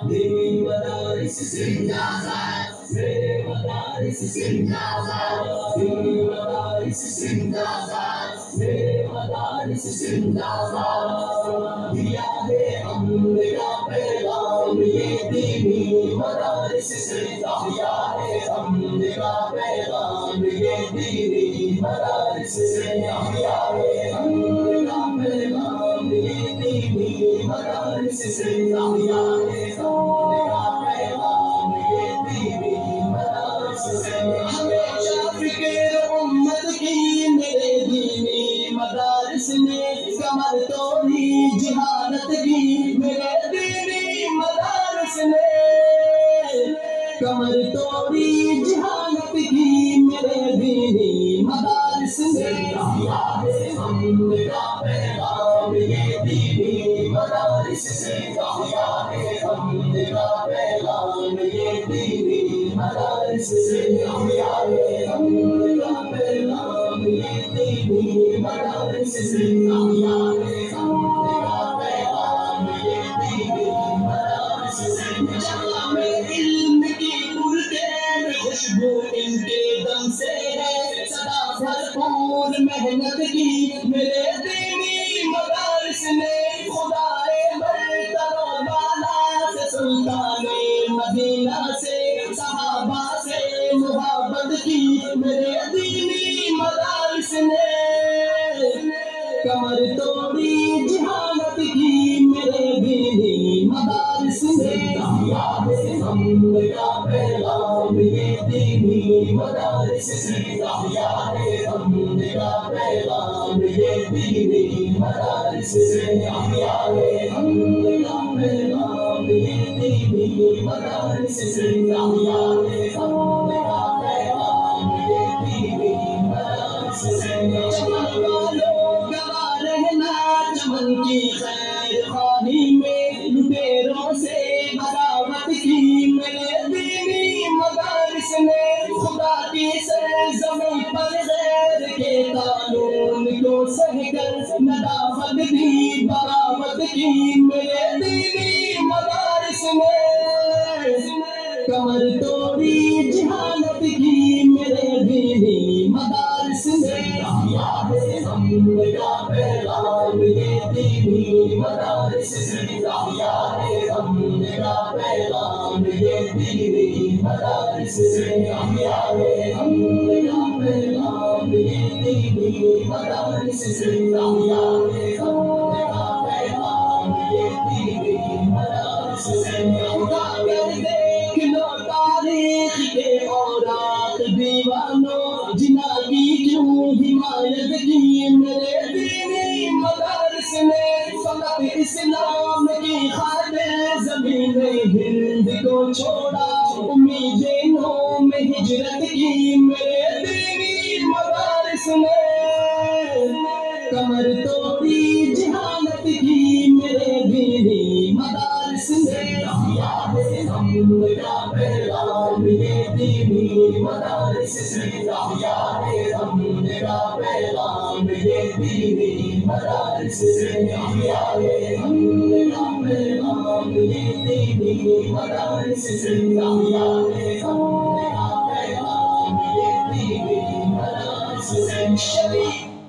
دینی مدارس زندہ باد، میرے مدارس زندہ باد، دینی مدارس زندہ باد، میرے مدارس زندہ باد، دیا ہے ہم نے کا پیغام یہ دینی مدارس زندہ، دیا ہے ہم نے کا پیغام یہ دینی مدارس زندہ، دیا ہے ہم نے کا پیغام یہ دینی مدارس زندہ، دیا ہے ہم نے کا پیغام یہ دینی مدارس زندہ، ہمیشہ فکر امت کی میرے دینی مدارس نے کمر توڑی جہالت کی، میرے دینی مدارس نے کمر توڑی جہالت کی، میرے دینی مدارس نے دیا ہے ہم نے کا پیغام یہ دینی مدارس سے، دیا ہے ہم نے کا پیغام یہ دینی مدارس سے، دیا ہے ہم نے کا پیغام یہ دینی مدارس سے، دیا ہے ہم نے کا پیغام یہ دینی مدارس سے، جہاں میں علم کی اردے خوشبو ان کے دم سے ہے، سدا بھرپور محنت کی میرے دینی مدارس نے، خدائے برتر و بالا سے سلطان مدینہ سے صحابہ سے محبت کی، میرے دینی مدارس نے کمر توڑی جہالت کی، میرے دینی مدارس نے دیا ہے ہم نے کا پیغام یہ دینی مدارس سے، دیا ہے ہم نے کا پیغام یہ دینی مدارس سے، دیا ہے ہم نے کا پیغام یہ دینی مدارس سے، دیا ہے ہم نے کا پیغام یہ دینی مدارس سے، چمن والوں گواہ رہنا چمن کی خیر خواہی میں، لٹیروں سے بغاوت کی، میرے دینی مدارس نے خدا کی سرزمین پر غیر کے قانون کو سہ کر ندافت دی بغاوت کی، میرے دینی مدارس نے کمر توڑی جہالت کی، میرے دینی مدارس نے دیا ہے ہم نے کا پیغام یہ دینی مدارس سے، دیا ہے ہم نے کا پیغام یہ دینی مدارس سے، دیا ہے ہم نے کا پیغام یہ دینی مدارس سے، دیا ہے ہم نے کا پیغام یہ دینی مدارس سے، اٹھا کر دیکھ لو تاریخ کے اوراق دیوانوں، جنا کی کیوں حمایت کی، میرے دینی مدارس نے فقط اسلام کی خاطر زمین ہند کو چھوڑا، امیدیں نو میں ہجرت کی، میرے دینی مدارس نے کمر توڑی جہالت کی، میرے دینی مدارس نے دیا ہے ہم نے کا پیغام یہ دینی مدارس سے، دیا ہے ہم نے کا پیغام یہ دینی مدارس سے، دیا ہے ہم نے کا پیغام یہ دینی مدارس سے، دیا ہے ہم نے کا پیغام یہ دینی مدارس سے،